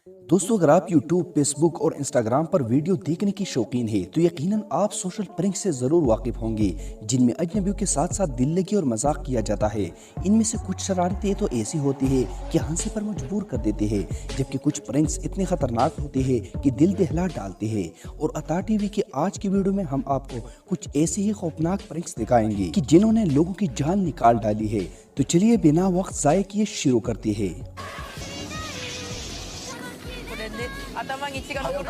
दोस्तों, अगर आप YouTube, Facebook और Instagram पर वीडियो देखने की शौकीन है तो यकीनन आप सोशल प्रैंक से ज़रूर वाकिफ़ होंगे, जिनमें अजनबियों के साथ साथ दिल लगी और मजाक किया जाता है। इनमें से कुछ शरारतें तो ऐसी होती है कि हंसने पर मजबूर कर देते हैं, जबकि कुछ प्रैंक्स इतने खतरनाक होते हैं कि दिल दहला डालते हैं। और अता टीवी की आज की वीडियो में हम आपको कुछ ऐसे ही खौफनाक प्रैंक्स दिखाएंगे कि जिन्होंने लोगों की जान निकाल डाली है। तो चलिए बिना वक्त ज़ाय किए शुरू करते हैं। これね、頭に血が残る。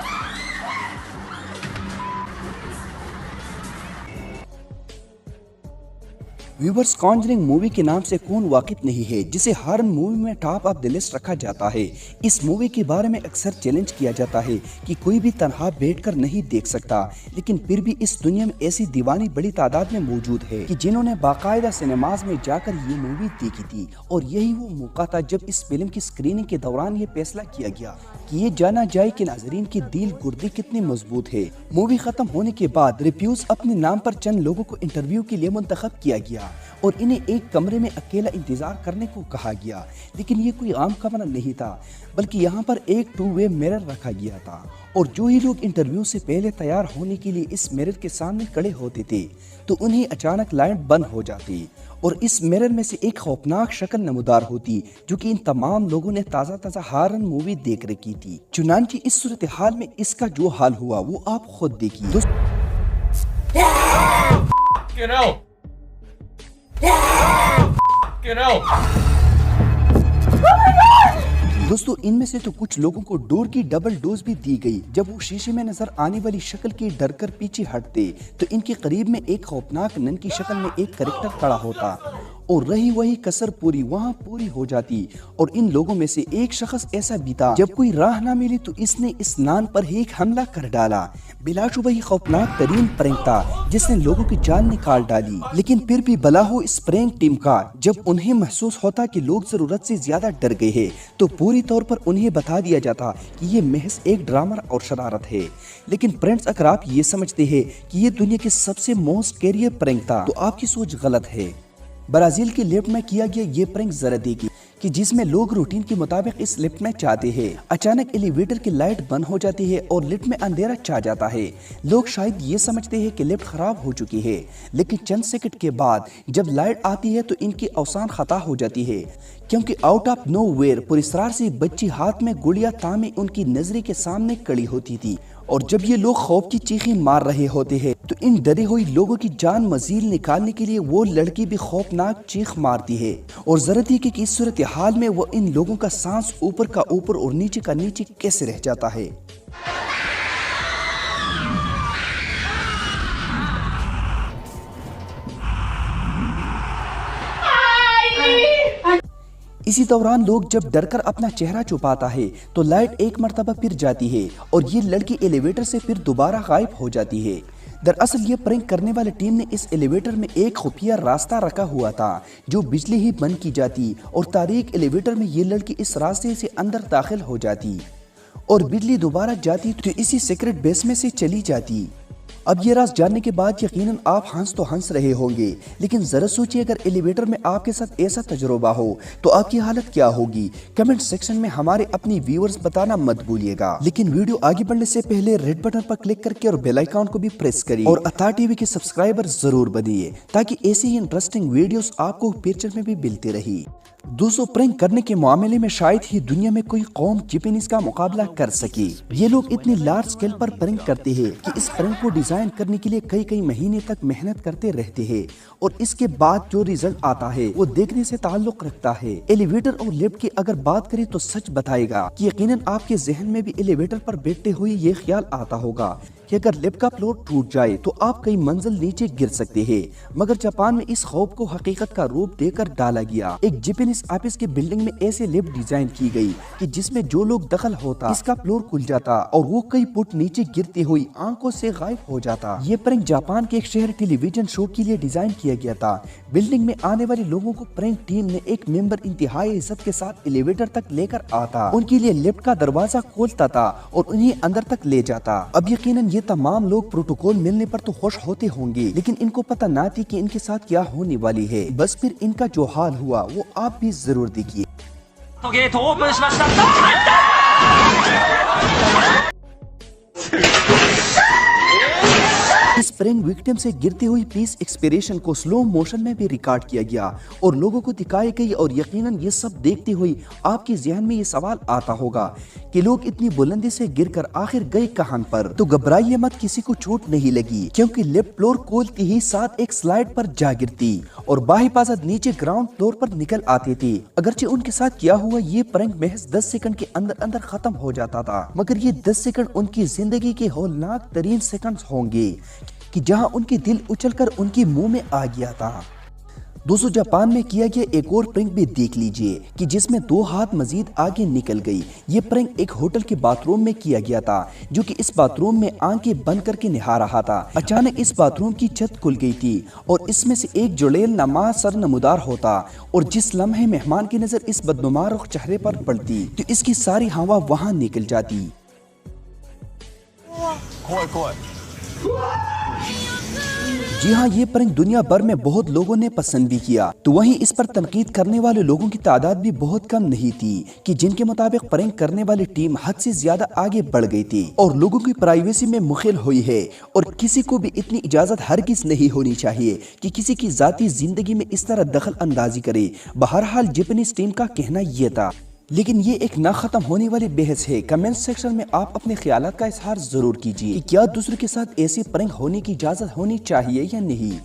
व्यूवर्स, कॉन्जरिंग मूवी के नाम से कौन वाकिफ नहीं है, जिसे हर मूवी में टॉप ऑफ द लिस्ट रखा जाता है। इस मूवी के बारे में अक्सर चैलेंज किया जाता है कि कोई भी तन्हा बैठकर नहीं देख सकता, लेकिन फिर भी इस दुनिया में ऐसी दीवानी बड़ी तादाद में मौजूद है कि जिन्होंने बाकायदा सिनेमाज में जाकर ये मूवी देखी थी। और यही वो मौका था जब इस फिल्म की स्क्रीनिंग के दौरान ये फैसला किया गया कि ये जाना जाए कि नाजरीन की दिल गुर्दे कितनी मजबूत है। मूवी खत्म होने के बाद रिव्यूज अपने नाम पर चंद लोगों को इंटरव्यू के लिए मुंतखब किया गया और इन्हें एक कमरे में अकेला इंतजार करने को कहा गया। लेकिन ये कोई आम कमरा नहीं था, बल्कि यहाँ पर एक 2 वे मिरर रखा गया था। और जो ही लोग इंटरव्यू से पहले तैयार होने के लिए इस मिरर के सामने खड़े होते थे तो उन्हें अचानक लाइट बंद हो जाती और इस मिरर में से एक खौफनाक शक्ल नमूदार होती, जो कि इन तमाम लोगों ने ताज़ा हारन मूवी देख रखी थी। चुनांचे इस सूरत हाल में इसका जो हाल हुआ वो आप खुद देखिए। दोस्तों, इनमें से तो कुछ लोगों को डोर की डबल डोज भी दी गई। जब वो शीशे में नजर आने वाली शक्ल के डर कर पीछे हटते तो इनके करीब में एक खौफनाक नन की शक्ल में एक कैरेक्टर खड़ा होता और रही वही कसर वहाँ पूरी हो जाती। और इन लोगों में से एक शख्स ऐसा बीता, जब कोई राह ना मिली तो इसने इस नान पर एक हमला कर डाला। बिलाशुबह ही खौफनाक तरीन प्रैंक था जिसने लोगों की जान निकाल डाली। लेकिन फिर भी भला हो इस प्रैंक टीम का, जब उन्हें महसूस होता कि लोग जरूरत से ज्यादा डर गए हैं तो पूरी तौर पर उन्हें बता दिया जाता कि ये महज एक ड्रामा और शरारत है। लेकिन फ्रेंड्स, अगर आप ये समझते हैं कि ये दुनिया के सबसे मोस्ट कैरियर प्रैंक था तो आपकी सोच गलत है। ब्राजील के लिफ्ट में किया गया ये प्रैंक जरा देखिए कि जिसमें लोग रूटीन के मुताबिक इस लिफ्ट में चाहते हैं। अचानक एलिवेटर की लाइट बंद हो जाती है और लिफ्ट में अंधेरा छा जाता है। लोग शायद ये समझते हैं कि लिफ्ट खराब हो चुकी है, लेकिन चंद सेकंड के बाद जब लाइट आती है तो इनकी अवसान खता हो जाती है, क्योंकि आउट ऑफ नोवेयर पुरस्कार से बच्ची हाथ में गुड़िया तामे उनकी नजर के सामने खड़ी होती थी। और जब ये लोग खौफ की चीखें मार रहे होते हैं तो इन डरे हुए लोगों की जान मजीद निकालने के लिए वो लड़की भी खौफनाक चीख मारती है। और जरूरत है कि इस सूरत हाल में वो इन लोगों का सांस ऊपर का ऊपर और नीचे का नीचे कैसे रह जाता है। इसी दौरान लोग जब डरकर अपना चेहरा छुपाता है तो लाइट एक मर्तबा फिर जाती है और ये लड़की एलिवेटर से फिर दोबारा गायब हो जाती है। दरअसल ये प्रैंक करने वाली टीम ने इस एलिवेटर में एक खुफिया रास्ता रखा हुआ था जो बिजली ही बंद की जाती और तारीक एलिवेटर में ये लड़की इस रास्ते से अंदर दाखिल हो जाती और बिजली दोबारा जाती तो इसी सीक्रेट बेस में से चली जाती। अब ये राज जानने के बाद यकीनन आप हंस तो हंस रहे होंगे, लेकिन जरा सोचिए अगर एलिवेटर में आपके साथ ऐसा तजुर्बा हो तो आपकी हालत क्या होगी। कमेंट सेक्शन में हमारे अपनी व्यूअर्स बताना मत भूलिएगा। लेकिन वीडियो आगे बढ़ने से पहले रेड बटन पर क्लिक करके और बेल आइकन को भी प्रेस करिए और अता टीवी के सब्सक्राइबर जरूर बनिए ताकि ऐसी ही इंटरेस्टिंग वीडियोस आपको फ्यूचर में भी मिलती रही। दोस्तों, प्रैंक करने के मामले में शायद ही दुनिया में कोई कौम जापानीज का मुकाबला कर सके। ये लोग इतनी लार्ज स्केल पर प्रैंक करते हैं कि इस प्रैंक को डिजाइन करने के लिए कई महीने तक मेहनत करते रहते हैं और इसके बाद जो रिजल्ट आता है वो देखने से ताल्लुक रखता है। एलिवेटर और लिफ्ट की अगर बात करें तो सच बताएगा कि यकीनन आपके जहन में भी एलिवेटर पर बैठते हुए ये ख्याल आता होगा कि अगर लिफ्ट का फ्लोर टूट जाए तो आप कई मंजिल नीचे गिर सकते हैं। मगर जापान में इस खौफ को हकीकत का रूप देकर डाला गया। एक जापानीज ऑफिस की बिल्डिंग में ऐसे लिफ्ट डिजाइन की गई कि जिसमें जो लोग दखल होता इसका फ्लोर खुल जाता और वो कई फुट नीचे गिरते हुए आंखों से गायब हो जाता। ये प्रैंक जापान के एक शहर टेलीविजन शो के लिए डिजाइन किया गया था। बिल्डिंग में आने वाले लोगों को प्रैंक टीम ने एक मेंबर इंतहाई इज्जत के साथ एलिवेटर तक लेकर आता, उनके लिए लिफ्ट का दरवाजा खोलता था और उन्हें अंदर तक ले जाता। अब यकीनन ये तमाम लोग प्रोटोकॉल मिलने पर तो खुश होते होंगे, लेकिन इनको पता ना थी कि इनके साथ क्या होने वाली है। बस फिर इनका जो हाल हुआ वो आप भी जरूर देखिए। प्रैंक विक्टिम से गिरती हुई पीस एक्सपिरेशन को स्लो मोशन में भी रिकॉर्ड किया गया और लोगों को दिखाई गई और यकीनन ये सब देखते हुए आपके जहन में ये सवाल आता होगा कि लोग इतनी बुलंदी से गिरकर आखिर गए कहां पर। तो घबराइए मत, किसी को चोट नहीं लगी क्योंकि लिफ्ट फ्लोर खोलती ही साथ एक स्लाइड पर जा गिरती और बाहिफाजत नीचे ग्राउंड फ्लोर पर निकल आते थे। अगरचे उनके साथ किया हुआ ये प्रैंक महज 10 सेकंड के अंदर अंदर खत्म हो जाता था, मगर ये 10 सेकंड उनकी जिंदगी के हौलनाक तरीन सेकंड्स होंगे कि जहां उनके दिल उछलकर उनके मुंह में आ गया था। दोस्तों, जापान में किया गया एक और प्रैंक भी देख लीजिए कि जिसमें 2 हाथ मजीद आगे निकल गई। ये प्रैंक एक होटल के बाथरूम में किया गया था, जो कि इस बाथरूम में आंखें बंद करके नहा रहा था। अचानक इस बाथरूम की छत खुल गई थी और इसमें से एक जुड़ेल नमा सर नमूदार होता और जिस लम्हे मेहमान की नजर इस बदनुमा रुख चेहरे पर पड़ती तो इसकी सारी हवा वहां निकल जाती। जी हाँ, ये प्रैंक दुनिया भर में बहुत लोगों ने पसंद भी किया। तो वहीं इस पर तनकीद करने वाले लोगों की तादाद भी बहुत कम नहीं थी कि जिनके मुताबिक प्रैंक करने वाली टीम हद से ज्यादा आगे बढ़ गई थी और लोगों की प्राइवेसी में मुखिल हुई है और किसी को भी इतनी इजाजत हरगिज नहीं होनी चाहिए कि किसी की जाती जिंदगी में इस तरह दखल अंदाजी करे। बहरहाल जापानीज टीम का कहना यह था, लेकिन ये एक ना खत्म होने वाली बहस है। कमेंट सेक्शन में आप अपने ख्यालात का इजहार जरूर कीजिए कि क्या दूसरे के साथ ऐसे प्रैंक होने की इजाजत होनी चाहिए या नहीं।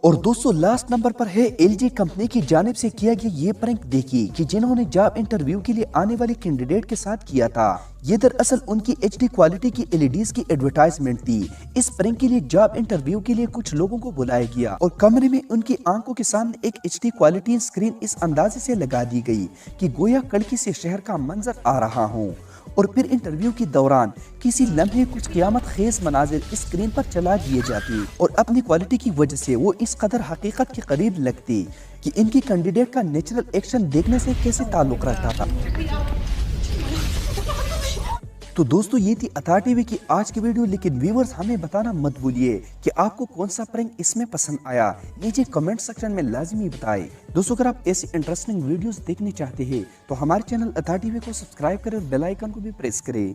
और दोस्तों, लास्ट नंबर पर है LG कंपनी की जानिब से किया गया ये प्रैंक देखिए कि जिन्होंने जॉब इंटरव्यू के लिए आने वाले कैंडिडेट के साथ किया था। ये दरअसल उनकी HD क्वालिटी की LEDs की एडवर्टाइजमेंट थी। इस प्रैंक के लिए जॉब इंटरव्यू के लिए कुछ लोगों को बुलाया गया और कमरे में उनकी आंखों के सामने एक HD क्वालिटी स्क्रीन इस अंदाजे से लगा दी गई कि गोया कड़की से शहर का मंजर आ रहा हो और फिर इंटरव्यू के दौरान किसी लम्हे कुछ क़यामत खेज मनाजिर स्क्रीन पर चला दिए जाते और अपनी क्वालिटी की वजह से वो इस कदर हकीकत के करीब लगती कि इनकी कैंडिडेट का नेचुरल एक्शन देखने से कैसे ताल्लुक रखता था। तो दोस्तों, ये थी अथा टीवी की आज की वीडियो, लेकिन व्यूअर्स हमें बताना मत भूलिए कि आपको कौन सा प्रैंक इसमें पसंद आया। नीचे कमेंट सेक्शन में लाजमी बताएं। दोस्तों, अगर आप ऐसी इंटरेस्टिंग वीडियोस देखने चाहते हैं तो हमारे चैनल अथा टीवी को सब्सक्राइब करें और बेल आइकन को भी प्रेस करें।